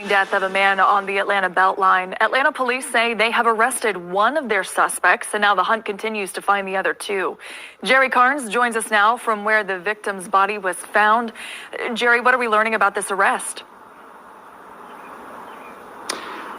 Death of a man on the Atlanta Beltline. Atlanta police say they have arrested one of their suspects, and now the hunt continues to find the other two. Jerry Carnes joins us now from where the victim's body was found. Jerry, what are we learning about this arrest?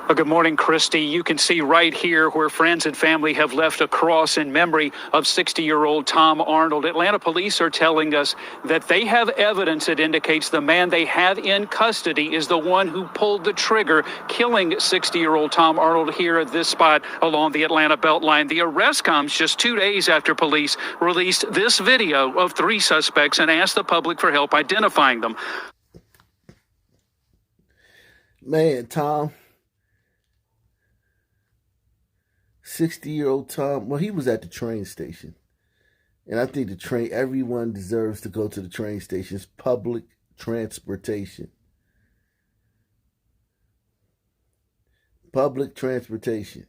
Well, good morning, Christy. You can see right here where friends and family have left a cross in memory of 60-year-old Tom Arnold. Atlanta police are telling us that they have evidence that indicates the man they have in custody is the one who pulled the trigger, killing 60-year-old Tom Arnold here at this spot along the Atlanta Beltline. The arrest comes just 2 days after police released this video of 3 suspects and asked the public for help identifying them. Man, Tom. 60-year-old Tom, well, he was at the train station. And I think everyone deserves to go to the train station. It's public transportation. Public transportation.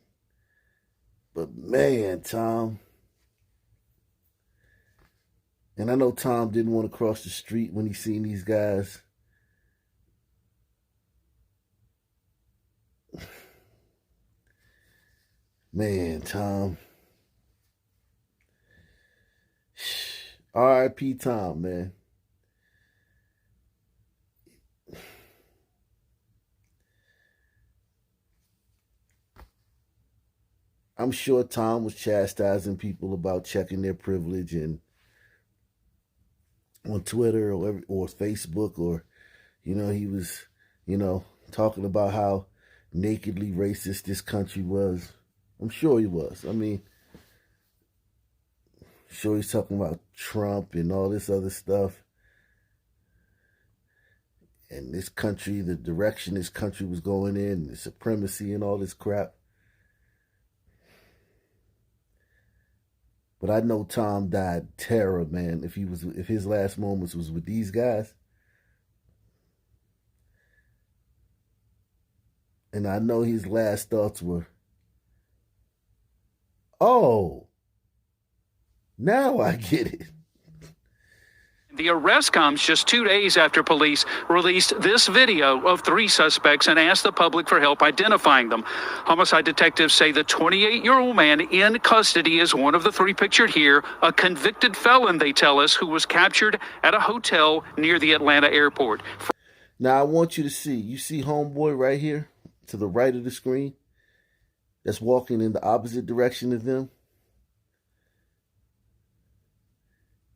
But man, Tom. And I know Tom didn't want to cross the street when he seen these guys. Man, Tom. R.I.P. Tom, man. I'm sure Tom was chastising people about checking their privilege and on Twitter or Facebook, or, he was, talking about how nakedly racist this country was. I'm sure he was. I mean, sure he's talking about Trump and all this other stuff. And this country, the direction this country was going in, the supremacy and all this crap. But I know Tom died terror, man, if his last moments was with these guys. And I know his last thoughts were, oh, now I get it. The arrest comes just 2 days after police released this video of 3 suspects and asked the public for help identifying them. Homicide detectives say the 28-year-old man in custody is one of the 3 pictured here, a convicted felon, they tell us, who was captured at a hotel near the Atlanta airport. Now, I want you to see. You see homeboy right here to the right of the screen? That's walking in the opposite direction of them.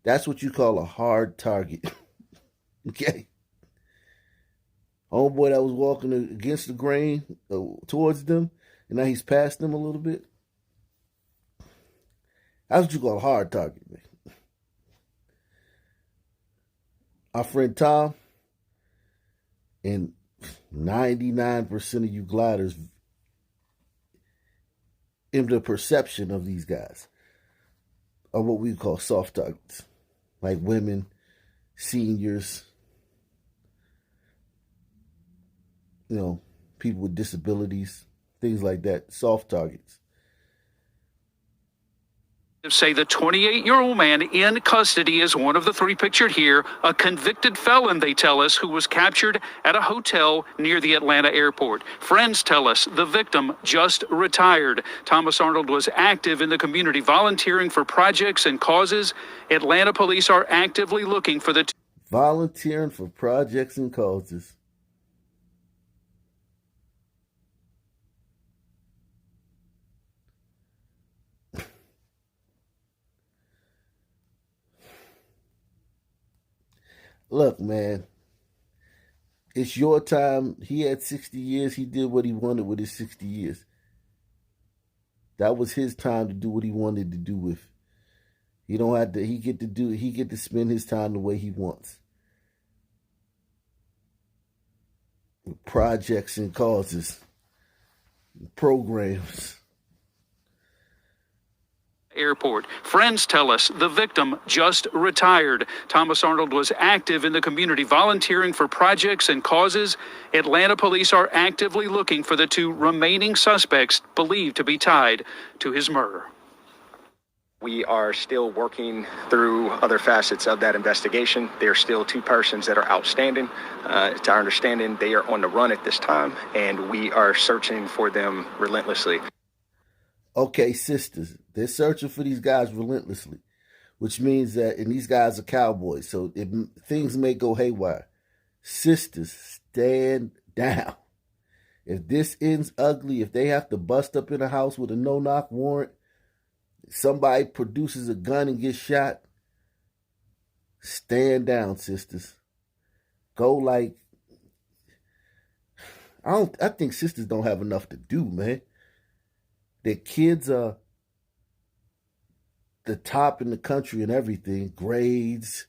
That's what you call a hard target. Okay? Homeboy that was walking against the grain towards them, and now he's past them a little bit. That's what you call a hard target, man. Our friend Tom and 99% of you gliders in the perception of these guys are what we call soft targets, like women, seniors, people with disabilities, things like that, soft targets. Say the 28-year-old man in custody is one of the 3 pictured here, a convicted felon, they tell us, who was captured at a hotel near the Atlanta airport. Friends tell us the victim just retired. Thomas Arnold was active in the community, volunteering for projects and causes. Atlanta police are actively looking for the volunteering for projects and causes. Look, man, it's your time. He had 60 years. He did what he wanted with his 60 years. That was his time to do what he wanted to do with. He don't have to, he get to spend his time the way he wants. With projects and causes, programs. Airport. Friends tell us the victim just retired. Thomas Arnold was active in the community, volunteering for projects and causes. Atlanta police are actively looking for the 2 remaining suspects believed to be tied to his murder. We are still working through other facets of that investigation. There are still two persons that are outstanding. To our understanding, they are on the run at this time, and we are searching for them relentlessly. Okay, sisters, they're searching for these guys relentlessly, which means that, and these guys are cowboys, so things may go haywire. Sisters, stand down. If this ends ugly, if they have to bust up in a house with a no-knock warrant, somebody produces a gun and gets shot, stand down, sisters. Go like, I think sisters don't have enough to do, man. Their kids are the top in the country and everything, grades,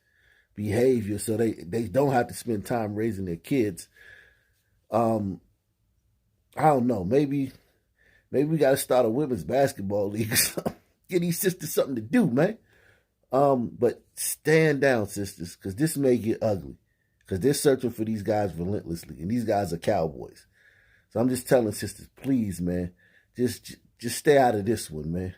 behavior, so they don't have to spend time raising their kids. I don't know, maybe we got to start a women's basketball league or something. Get these sisters something to do, man. But stand down, sisters, because this may get ugly. Because they're searching for these guys relentlessly, and these guys are cowboys. So I'm just telling sisters, please, man, just stay out of this one, man.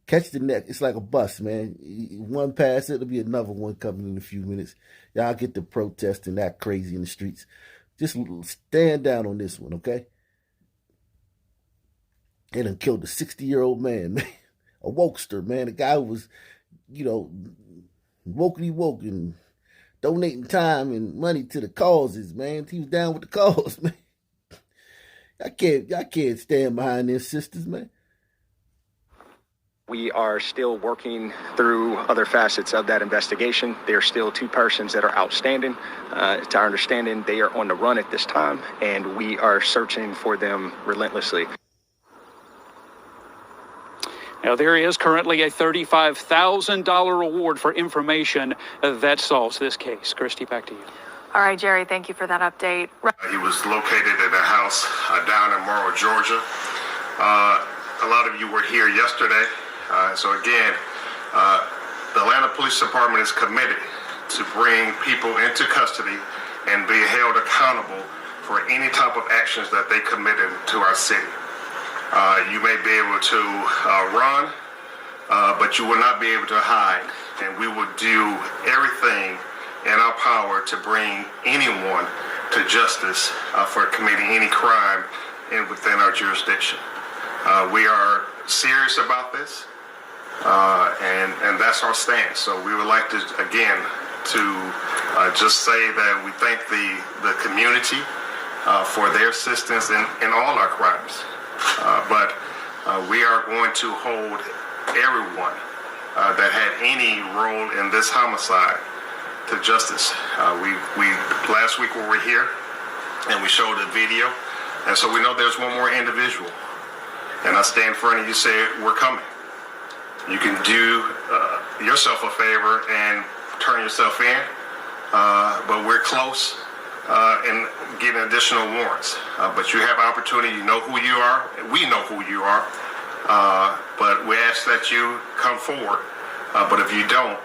Catch the neck. It's like a bus, man. One pass, it'll be another one coming in a few minutes. Y'all get to protest and act crazy in the streets. Just stand down on this one, okay? They done killed a 60-year-old man, man. A wokester, man. A guy who was, wokey woke and donating time and money to the causes, man. He was down with the cause, man. Y'all can't stand behind their sisters, man. We are still working through other facets of that investigation. There are still two persons that are outstanding. To our understanding, they are on the run at this time, and we are searching for them relentlessly. Now, there is currently a $35,000 reward for information that solves this case. Christy, back to you. All right, Jerry, thank you for that update. He was located in a house down in Morrow, Georgia. A lot of you were here yesterday. So again, the Atlanta Police Department is committed to bring people into custody and be held accountable for any type of actions that they committed to our city. You may be able to run, but you will not be able to hide. And we will do everything in our power to bring anyone to justice for committing any crime within our jurisdiction. We are serious about this, and that's our stance. So we would like to, again, just say that we thank the community for their assistance in all our crimes. But we are going to hold everyone that had any role in this homicide to justice. We last week we were here and we showed a video, and so we know there's one more individual. And I stand in front of you, say we're coming. You can do yourself a favor and turn yourself in, but we're close. And getting additional warrants. But you have opportunity, you know who you are, we know who you are, but we ask that you come forward. But if you don't,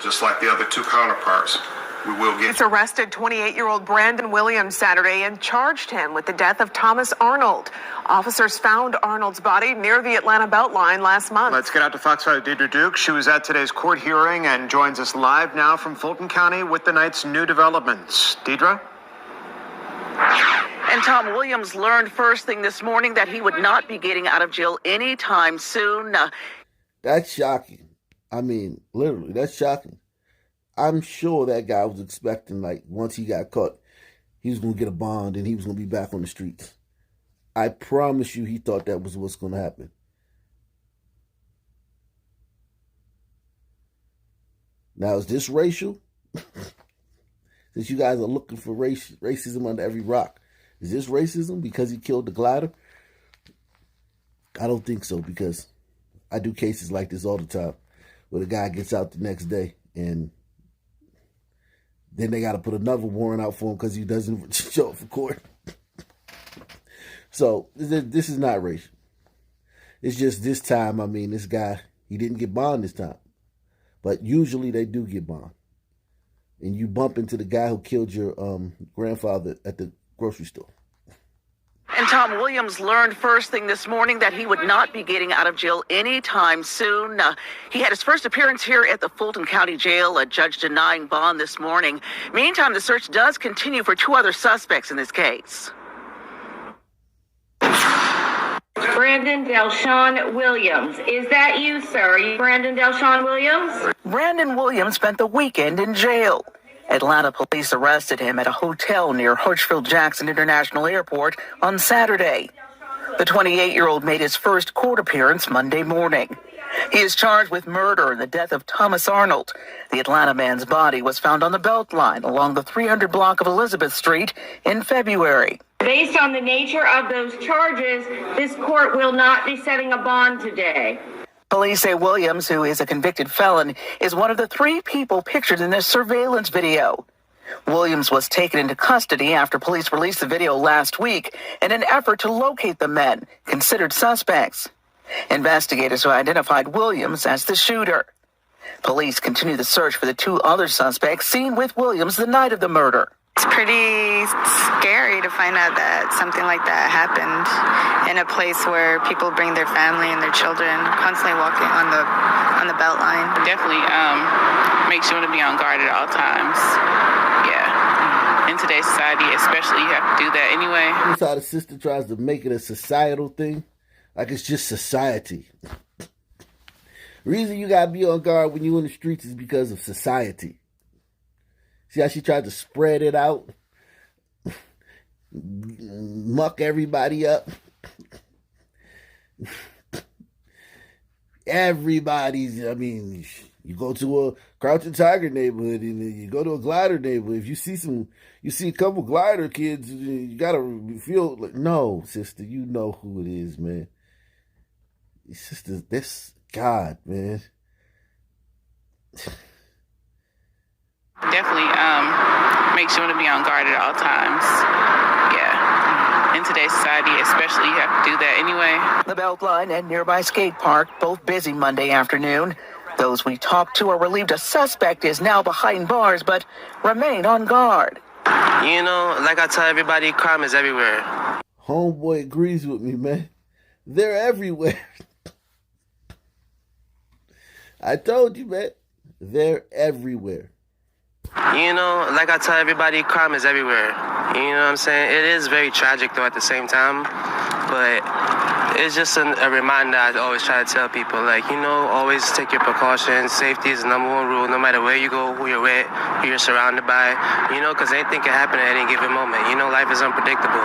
just like the other two counterparts, we will get... It's arrested 28-year-old Brandon Williams Saturday and charged him with the death of Thomas Arnold. Officers found Arnold's body near the Atlanta Beltline last month. Let's get out to Fox 5 Deidre Duke. She was at today's court hearing and joins us live now from Fulton County with the night's new developments. Deidre? And Tom Williams learned first thing this morning that he would not be getting out of jail anytime soon. That's shocking. I mean, literally, that's shocking. I'm sure that guy was expecting, like, once he got caught, he was going to get a bond and he was going to be back on the streets. I promise you he thought that was what's going to happen. Now, is this racial? Since you guys are looking for racism under every rock, is this racism because he killed the glider? I don't think so, because I do cases like this all the time where the guy gets out the next day and then they got to put another warrant out for him because he doesn't show up for court. So this is not racial. It's just this time, I mean, this guy, he didn't get bond this time. But usually they do get bond. And you bump into the guy who killed your grandfather at the grocery store. And Tom Williams learned first thing this morning that he would not be getting out of jail anytime soon. He had his first appearance here at the Fulton County Jail, a judge denying bond this morning. Meantime, the search does continue for 2 other suspects in this case. Brandon Delshawn Williams. Is that you, sir? Are you Brandon Delshawn Williams? Brandon Williams spent the weekend in jail. Atlanta police arrested him at a hotel near Hartsfield-Jackson International Airport on Saturday. The 28-year-old made his first court appearance Monday morning. He is charged with murder in the death of Thomas Arnold. The Atlanta man's body was found on the Beltline along the 300 block of Elizabeth Street in February. Based on the nature of those charges, this court will not be setting a bond today. Police say Williams, who is a convicted felon, is one of the 3 people pictured in this surveillance video. Williams was taken into custody after police released the video last week in an effort to locate the men considered suspects. Investigators who identified Williams as the shooter. Police continue the search for the 2 other suspects seen with Williams the night of the murder. It's pretty scary to find out that something like that happened in a place where people bring their family and their children, constantly walking on the Beltline. Definitely makes you want to be on guard at all times. Yeah. In today's society, especially, you have to do that anyway. That's how the sister tries to make it a societal thing. Like it's just society. The reason you gotta be on guard when you're in the streets is because of society. See how she tried to spread it out? Muck everybody up. You go to a Crouching Tiger neighborhood and you go to a Glider neighborhood. If you see a couple Glider kids, you gotta feel like, no, sister, you know who it is, man. Sister, this God, man. Definitely makes you want to be on guard at all times. Yeah. In today's society, especially, you have to do that anyway. The Beltline and nearby skate park, both busy Monday afternoon. Those we talked to are relieved a suspect is now behind bars, but remain on guard. You know, like I tell everybody, crime is everywhere. Homeboy agrees with me, man. They're everywhere. I told you, man. They're everywhere. You know, like I tell everybody, crime is everywhere. You know what I'm saying? It is very tragic, though, at the same time. But it's just a reminder I always try to tell people, like, you know, always take your precautions. Safety is the #1 rule, no matter where you go, who you're with, who you're surrounded by. You know, because anything can happen at any given moment. You know, life is unpredictable.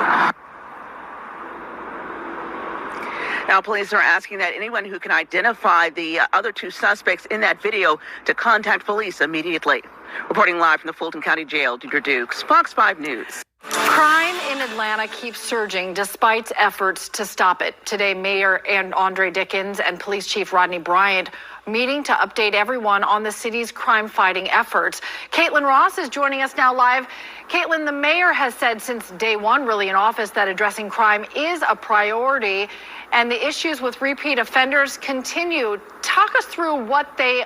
Now, police are asking that anyone who can identify the other 2 suspects in that video to contact police immediately. Reporting live from the Fulton County Jail, Deidre Dukes, Fox 5 News. Crime in Atlanta keeps surging despite efforts to stop it. Today, Mayor Andre Dickens and Police Chief Rodney Bryant meeting to update everyone on the city's crime-fighting efforts. Caitlin Ross is joining us now live. Caitlin, the mayor has said since day one, really in office, that addressing crime is a priority, and the issues with repeat offenders continue. Talk us through what they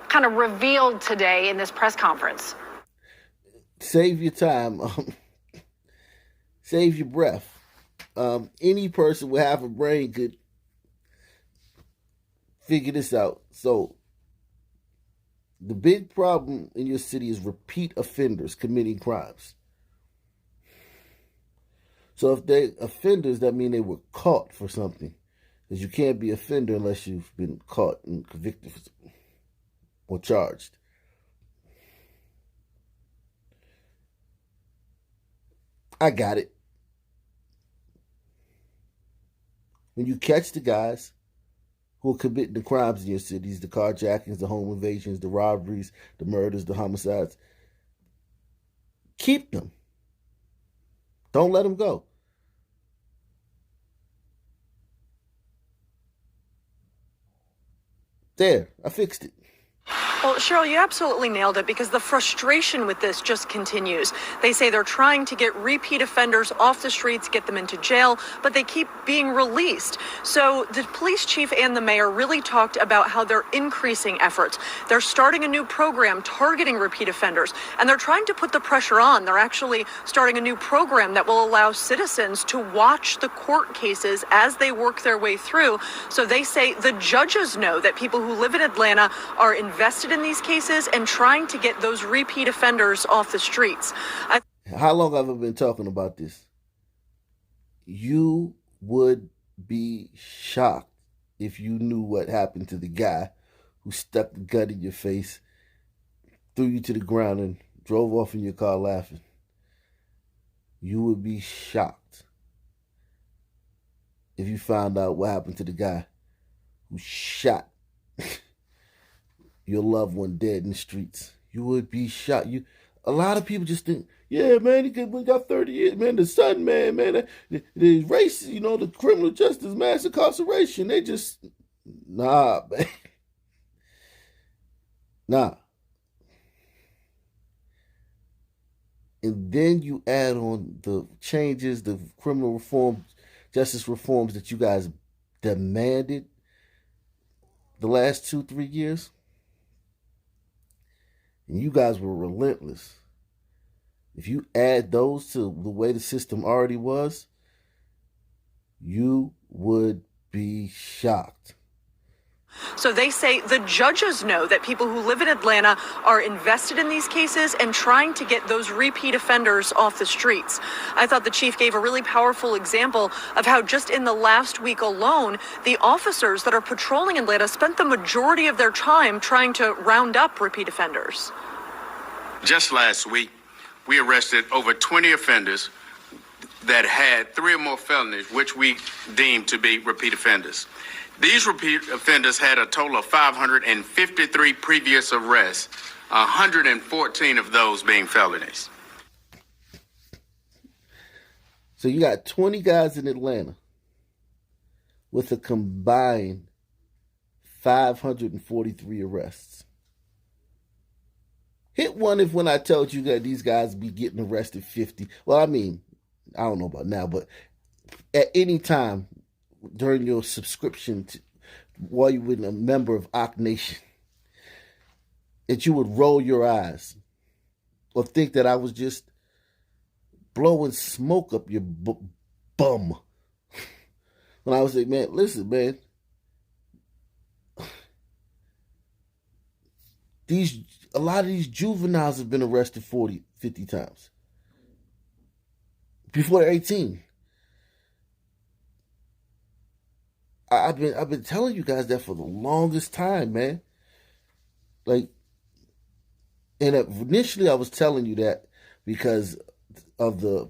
kind of revealed today in this press conference. Save your time. Save your breath. Any person with half a brain could figure this out. So, the big problem in your city is repeat offenders committing crimes. So if they're offenders, that means they were caught for something. Because you can't be an offender unless you've been caught and convicted or charged. I got it. When you catch the guys who are committing the crimes in your cities, the carjackings, the home invasions, the robberies, the murders, the homicides, keep them. Don't let them go. There, I fixed it. Well, Cheryl, you absolutely nailed it, because the frustration with this just continues. They say they're trying to get repeat offenders off the streets, get them into jail, but they keep being released. So the police chief and the mayor really talked about how they're increasing efforts. They're starting a new program targeting repeat offenders, and they're trying to put the pressure on. They're actually starting a new program that will allow citizens to watch the court cases as they work their way through. So they say the judges know that people who live in Atlanta are invested in these cases and trying to get those repeat offenders off the streets. How long have I been talking about this? You would be shocked if you knew what happened to the guy who stuck the gun in your face, threw you to the ground, and drove off in your car laughing. You would be shocked if you found out what happened to the guy who shot your loved one dead in the streets. You would be shocked. A lot of people just think, yeah, man, he got 30 years, man. The son, man, the race, the criminal justice, mass incarceration. They just, nah, man. Nah. And then you add on the changes, the criminal reform, justice reforms that you guys demanded the last 2-3 years. And you guys were relentless. If you add those to the way the system already was, you would be shocked. So they say the judges know that people who live in Atlanta are invested in these cases and trying to get those repeat offenders off the streets. I thought the chief gave a really powerful example of how just in the last week alone, the officers that are patrolling Atlanta spent the majority of their time trying to round up repeat offenders. Just last week, we arrested over 20 offenders that had 3 or more felonies, which we deemed to be repeat offenders. These repeat offenders had a total of 553 previous arrests, 114 of those being felonies. So you got 20 guys in Atlanta with a combined 543 arrests. Hit one if when I told you that these guys be getting arrested 50. Well, I mean, I don't know about now, but at any time during your subscription while you were a member of Ock Nation, that you would roll your eyes or think that I was just blowing smoke up your bum. When I was like, man, listen, man, a lot of these juveniles have been arrested 40, 50 times before they're 18. I've been telling you guys that for the longest time, man. Like, and initially I was telling you that because of the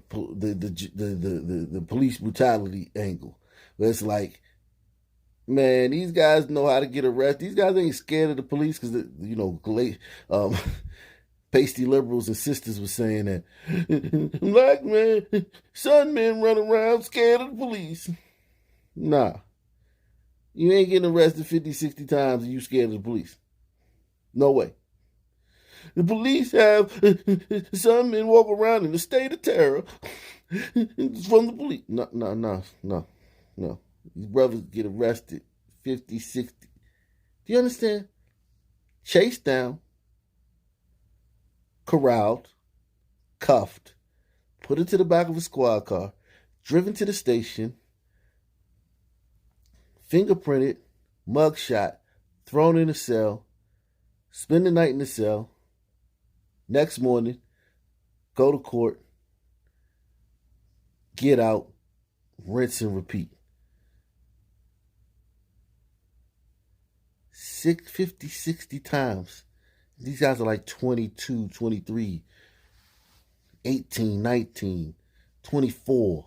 police brutality angle. But it's like, man, these guys know how to get arrested. These guys ain't scared of the police because, pasty liberals and sisters were saying that black men, son men run around scared of the police. Nah. You ain't getting arrested 50, 60 times and you scared of the police. No way. The police have some men walk around in a state of terror from the police. No. These brothers get arrested 50, 60. Do you understand? Chased down, corralled, cuffed, put into the back of a squad car, driven to the station, fingerprinted, mugshot, thrown in a cell, spend the night in the cell, next morning, go to court, get out, rinse and repeat. 50, 60 times. These guys are like 22, 23, 18, 19, 24.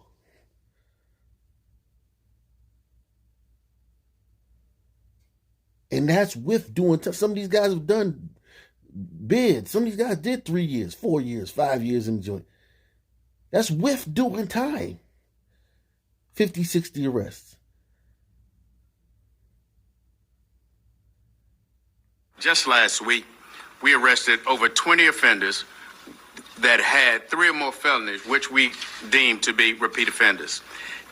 And that's with doing, some of these guys have done bids. Some of these guys did 3 years, 4 years, 5 years in the joint. That's with doing time. 50, 60 arrests. Just last week, we arrested over 20 offenders that had 3 or more felonies, which we deemed to be repeat offenders.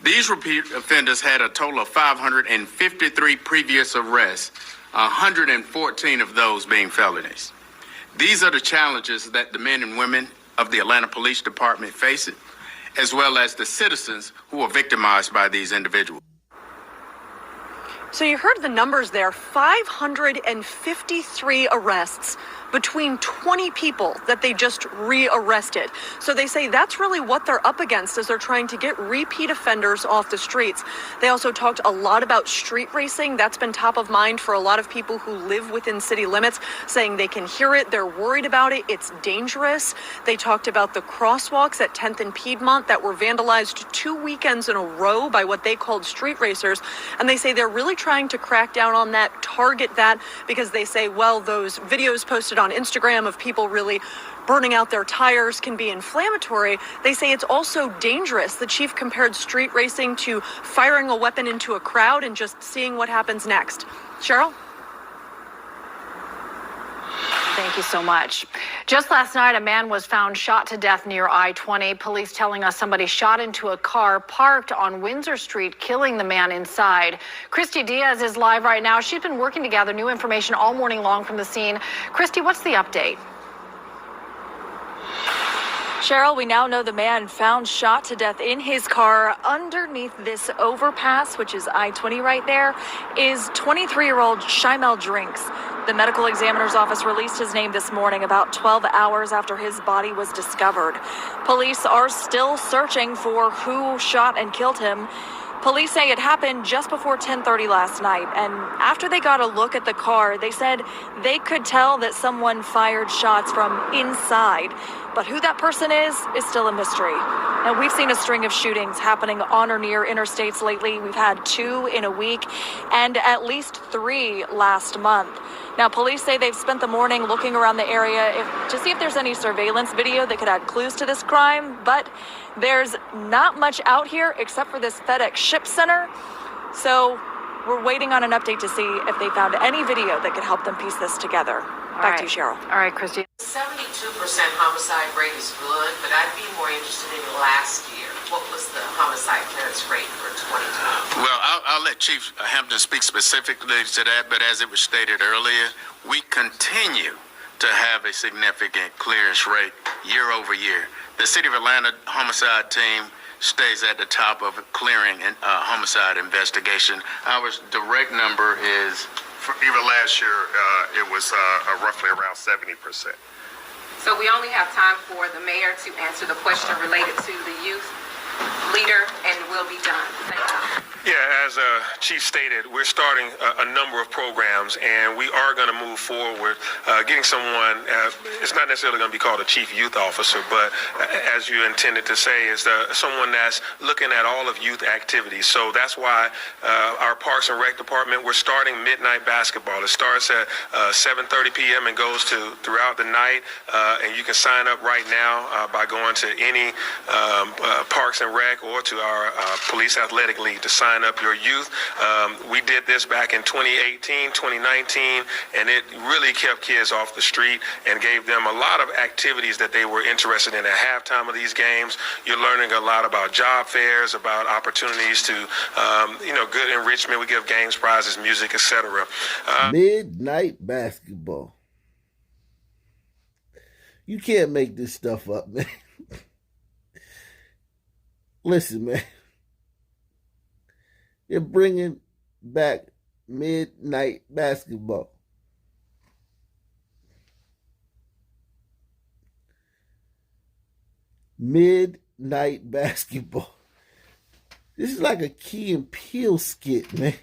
These repeat offenders had a total of 553 previous arrests, 114 of those being felonies. These are the challenges that the men and women of the Atlanta Police Department face, as well as the citizens who are victimized by these individuals. So you heard the numbers there, 553 arrests between 20 people that they just rearrested. So they say that's really what they're up against as they're trying to get repeat offenders off the streets. They also talked a lot about street racing. That's been top of mind for a lot of people who live within city limits, saying they can hear it, they're worried about it, it's dangerous. They talked about the crosswalks at 10th and Piedmont that were vandalized 2 weekends in a row by what they called street racers. And they say they're really trying to crack down on that, target that, because they say, well, those videos posted on Instagram of people really burning out their tires can be inflammatory. They say it's also dangerous. The chief compared street racing to firing a weapon into a crowd and just seeing what happens next. Cheryl? Thank you so much. Just last night, a man was found shot to death near I-20. Police telling us somebody shot into a car parked on Windsor Street, killing the man inside. Christy Diaz is live right now. She's been working to gather new information all morning long from the scene. Christy, what's the update? Cheryl, we now know the man found shot to death in his car underneath this overpass, which is I-20 right there, is 23-year-old Shimel Drinks. The medical examiner's office released his name this morning about 12 hours after his body was discovered. Police are still searching for who shot and killed him. Police say it happened just before 10:30 last night, and after they got a look at the car, they said they could tell that someone fired shots from inside. But who that person is still a mystery. Now, we've seen a string of shootings happening on or near interstates lately. We've had 2 in a week and at least 3 last month. Now, police say they've spent the morning looking around the area to see if there's any surveillance video that could add clues to this crime, but there's not much out here except for this FedEx ship center. So we're waiting on an update to see if they found any video that could help them piece this together. Back to you, Cheryl. All right, Christy. 72% homicide rate is good, but I'd be more interested in last year. What was the homicide clearance rate for 2020? Well, I'll let Chief Hampton speak specifically to that, but as it was stated earlier, we continue to have a significant clearance rate year over year. The City of Atlanta homicide team stays at the top of clearing and homicide investigation. Our direct number is... Even last year, it was roughly around 70%. So we only have time for the mayor to answer the question related to the youth leader, and we'll be done. Thank you. Yeah, as Chief stated, we're starting a number of programs, and we are going to move forward getting someone, it's not necessarily going to be called a chief youth officer, but as you intended to say, is someone that's looking at all of youth activities. So that's why our Parks and Rec department, we're starting midnight basketball. It starts at 7:30 p.m. and goes to throughout the night, and you can sign up right now by going to any Parks and Rec or to our Police Athletic League to sign up your youth. We did this back in 2018, 2019, and it really kept kids off the street and gave them a lot of activities that they were interested in at halftime of these games. You're learning a lot about job fairs, about opportunities to, good enrichment. We give games, prizes, music, etc. Midnight basketball. You can't make this stuff up, man. Listen, man. They're bringing back midnight basketball. Midnight basketball. This is like a Key and Peele skit, man.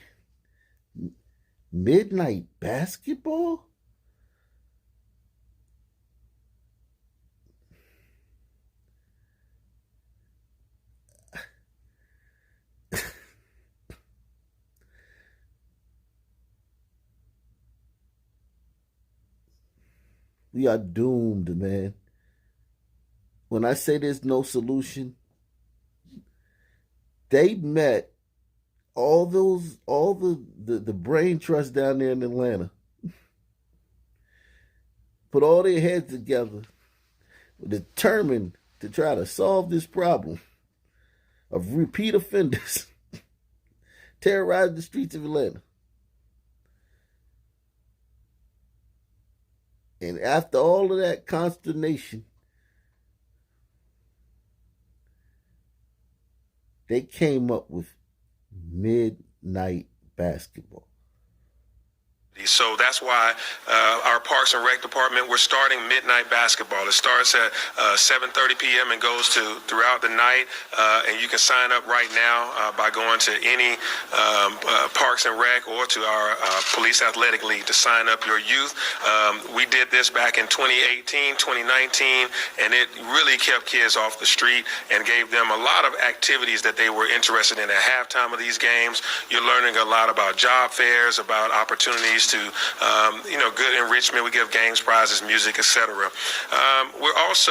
Midnight basketball? We are doomed, man. When I say there's no solution, they met all the brain trust down there in Atlanta. put all their heads together, determined to try to solve this problem of repeat offenders terrorizing the streets of Atlanta. And after all of that consternation, they came up with midnight basketball. So that's why our Parks and Rec department, we're starting midnight basketball. It starts at 7:30 p.m. and goes to throughout the night. And you can sign up right now by going to any Parks and Rec or to our Police Athletic League to sign up your youth. We did this back in 2018, 2019, and it really kept kids off the street and gave them a lot of activities that they were interested in at halftime of these games. You're learning a lot about job fairs, about opportunities to, good enrichment. We give games, prizes, music, etc. We're also,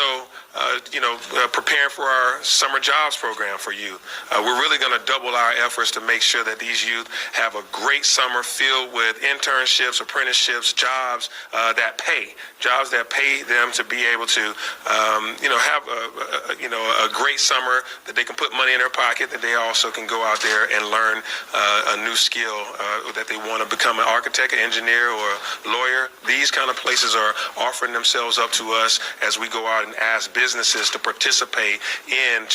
preparing for our summer jobs program for youth. We're really going to double our efforts to make sure that these youth have a great summer filled with internships, apprenticeships, jobs that pay them to be able to, have a great summer, that they can put money in their pocket, that they also can go out there and learn a new skill that they want to become an architect, an engineer, or a lawyer. These kind of places are offering themselves up to us as we go out and ask businesses to participate in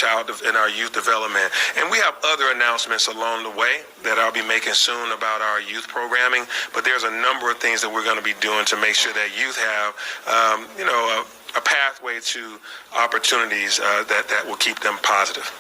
our youth development. And we have other announcements along the way that I'll be making soon about our youth programming. But there's a number of things that we're going to be doing to make sure that youth have, a pathway to opportunities that will keep them positive.